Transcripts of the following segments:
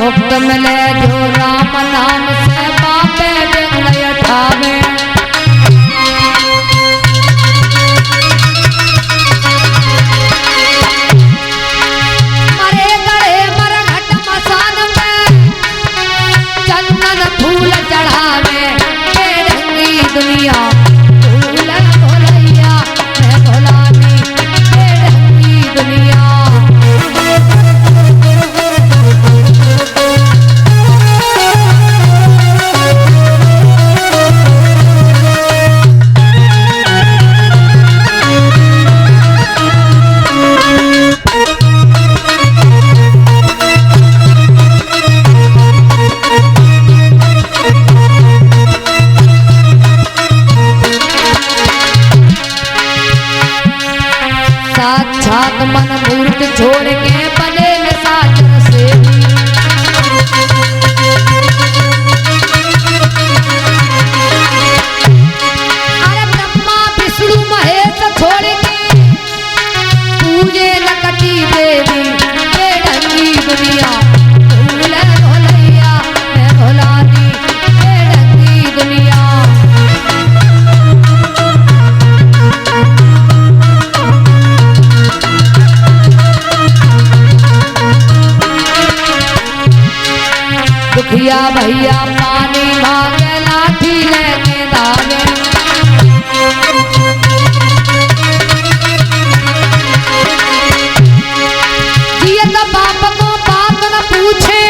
मुक्त मिले जो राम नाम से पापे बिघ्न उठावे। मरे गड़े मरघट मसान में चंदन फूल चढ़ावे। बेढंगी दुनिया भूल भोलैया मैं भोलानी। बेढंगी दुनिया साक्षात मन मूर्त छोड़ के बने निशाचर सेवी। अरे ब्रह्मा विष्णु महेश छोड़ के पूजे नकटी देवी। बेढंगी दुनिया भूल भोलैया मैं भोलानी। बेढंगी दुनिया दुखिया भैया पानी मांगे लाठी लेके दावे। जिए तो बाप को बात न पूछे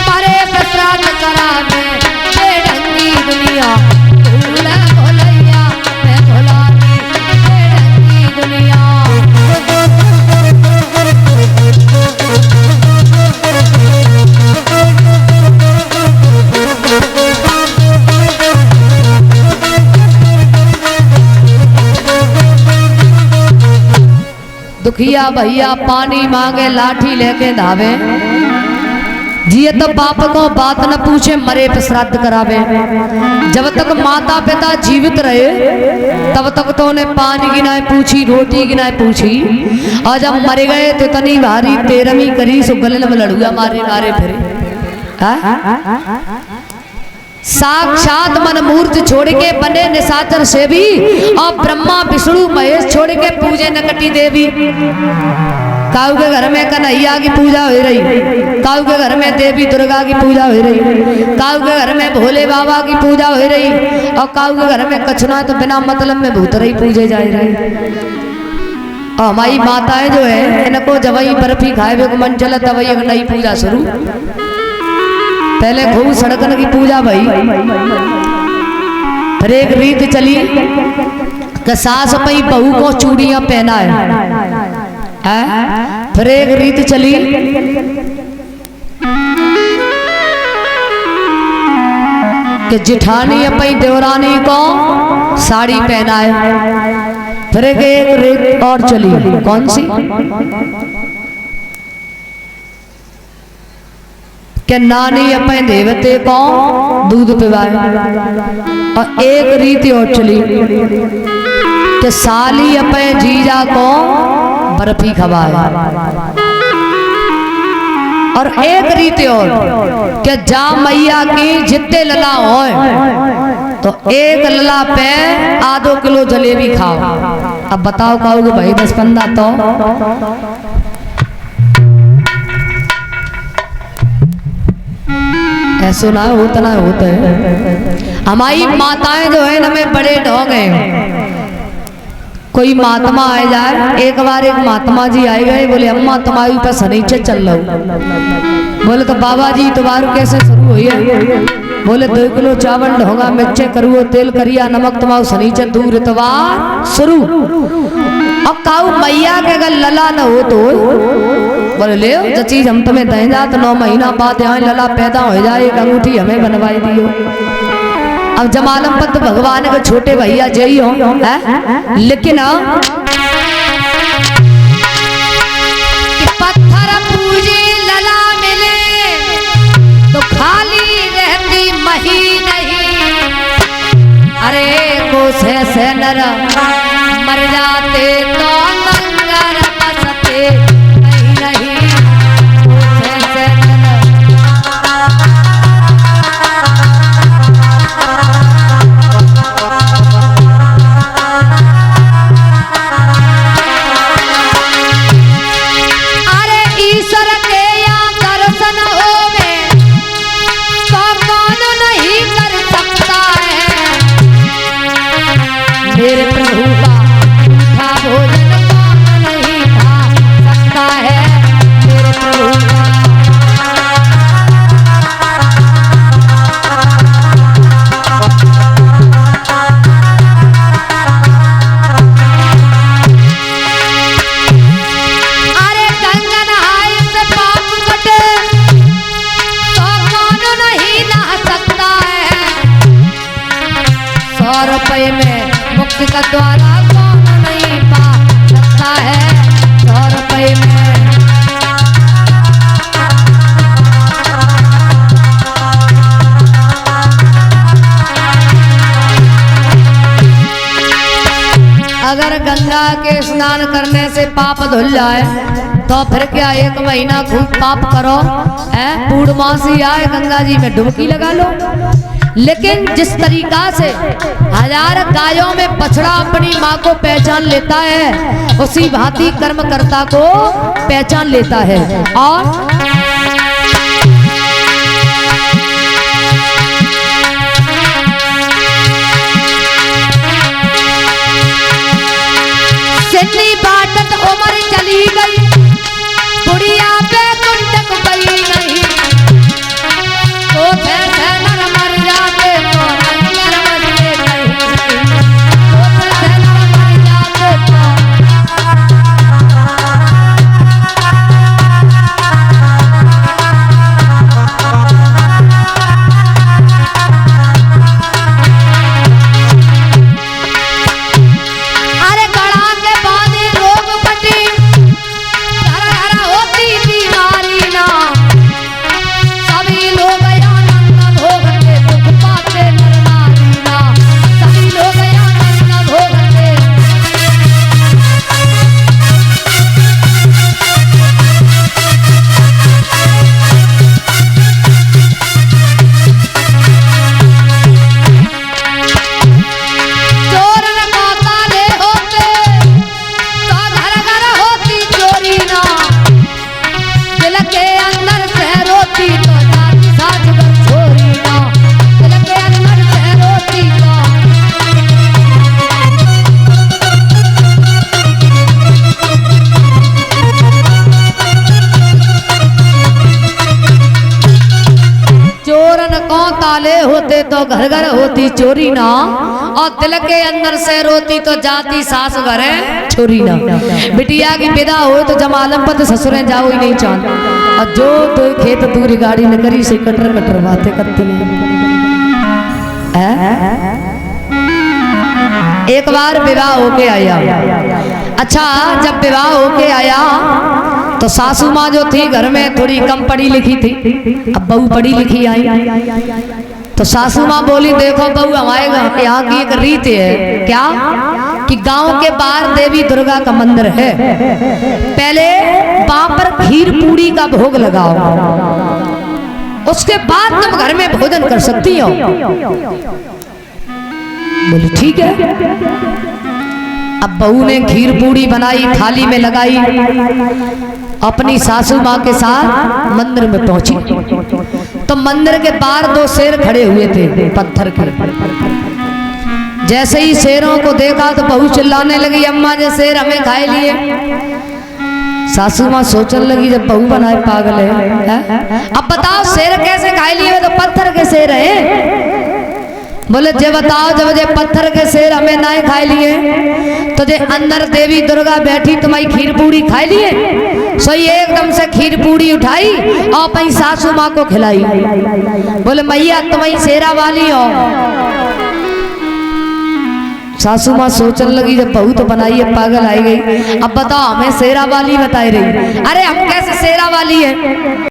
मरे पे श्राद्ध करावे। बेढंगी दुनिया भूल भोलैया मैं भोलानी। बेढंगी दुनिया दुखिया भैया पानी मांगे लाठी लेके धावे। जिए तो बाप को बात न पूछे मरे पे श्राद्ध करावे। जब तक माता पिता जीवित रहे तब तक तो उन्हें पानी की ना पूछी रोटी की ना पूछी। और जब मर गए तो इतनी भारी तेरहवीं करी सो गले में लड़ुआ मारे मारे फिरे। साक्षात मन मूर्त छोड़ के बने निशाचर सेवी। और ब्रह्मा विष्णु महेश छोड़ के पूजे नकटी देवी। काऊ के घर में कन्हैया की पूजा हो रही। काऊ के घर में देवी दुर्गा की पूजा हो रही। काऊ के घर में भोले बाबा की पूजा हो रही। और काऊ के घर में कछुना तो बिना मतलब में भूतरई पूजे जा रही। और हमारी माताएं जो है इनको जबई बर्फी खाए हुए मन चला तब एक नई पूजा शुरू। पहले खूब सड़कन की पूजा भई। फिर एक रीत चली कि सास पई बहू को चूड़ियां पहना है। फिर एक रीत चली कि जिठानी पई देवरानी को साड़ी पहना है। फिर एक रीत और चली। कौन सी? कि नानी अपने देवते को दूध पिवाए। और एक रीति और चली कि साली अपने जीजा को बर्फी खवाए। और एक रीति और कि जा मैया की जितने लला हो तो एक लला पे आधो किलो जलेबी खाओ। अब बताओ कहोगे भाई 10-15 तो ऐसा ना होता ना होता है। हमारी माताएं जो है हमें बड़े ढोंग हैं। कोई महात्मा आ जाए। एक बार एक महात्मा जी आए गए। बोले अम्मा तुम्हारी ऊपर शनिचर चल रहा हूँ। बोले तो बाबा जी तुम्हारू कैसे शुरू हुई है? बोले 2 किलो चावल ढोंगा मिर्चे करुओ तेल करिया नमक तुम्हारू शनिचर दूर इतवार शुरू। अब काऊ मैया के अगर लला न हो तो बोले ले जो चीज हम तुम्हें दे जा तो 9 महीना बाद यहाँ लला पैदा हो जाए। एक अंगूठी हमें बनवाई दियो। अब जमालम पत भगवान के छोटे भैया जई हो। लेकिन पत्थर पूजे लला मिले तो खाली रहती मही नहीं। अरे कोसे से नर मर जाते तो नंगर बसते नहीं। कोसे से नर द्वारा कौन नहीं पा सकता है 100 रुपए में। अगर गंगा के स्नान करने से पाप धुल जाए तो फिर क्या 1 महीना खूब पाप करो, है पूर्णमासी आए गंगा जी में डुबकी लगा लो। लेकिन जिस तरीका से 1000 गायों में बछड़ा अपनी माँ को पहचान लेता है, उसी भांति कर्मकर्ता को पहचान लेता है। और सिन्नी बाटत उम्र चली गई, बुढ़िया पे कुंडक गई नहीं, तो पैसे नर मर जाते तो नर बचते नहीं, तो पैसे नर मर जाते तो। अरे गड़ा के बांधे रोग पटी, हरा हरा होती बीमारी ना, सभी लोग आनंद भोगते दुख पाते नर नारी ना, सभी लोग आनंद भोगते। चोर न काले होते तो घर घर होती चोरी ना, दिल के अंदर से रोती तो जाति साजगर छोरी ना, दिल के अंदर से रोती तो। चोरन को ताले होते तो घर घर होती चोरी ना, और दिल के अंदर से रोती तो जाती सास घरे छोरी ना। बिटिया की विदा हो तो जमालम पत ससुरे जाओ ही नहीं चांद, और जो तो खेत दूरी गाड़ी न करी से कटर कटर बातें करती है। एक बार विवाह होके आया। अच्छा, जब विवाह होके आया तो सासू माँ जो थी घर में थोड़ी कम पढ़ी लिखी थी, अब बहू पढ़ी लिखी आई। तो सासू माँ बोली, देखो बहू हमारे यहाँ की एक रीत है, क्या कि गांव के बाहर देवी दुर्गा का मंदिर है, पहले वहां पर खीर पूरी का भोग लगाओ, उसके बाद तुम घर में भोजन कर सकती हो। बोली ठीक है। अब बहू ने खीर पूरी बनाई, थाली में लगाई, अपनी सासू माँ के साथ मंदिर में पहुंची। तो मंदिर के बाहर 2 शेर खड़े हुए थे पत्थर के। जैसे ही शेरों को देखा तो बहू चिल्लाने लगी, अम्मा जे शेर हमें खाए लिए। सासू माँ सोचने लगी, जब बहू बनाए पागल है, अब बताओ शेर कैसे खाए लिए, तो पत्थर के शेर है। बोले जे बताओ, जब जे पत्थर के शेर हमें ना खाए लिए तो जे अंदर देवी दुर्गा बैठी तुम्हारी खीर पूरी खाए लिए। सो ये एकदम से खीर पूरी उठाई और अपनी सासू माँ को खिलाई। बोले मैया तुम्हारी शेरा वाली हो। सासू माँ सोचने लगी, जब बहू तो बनाई है पागल आई गई, अब बताओ हमें शेरा वाली बताई रही। अरे हम कैसे शेरा वाली है।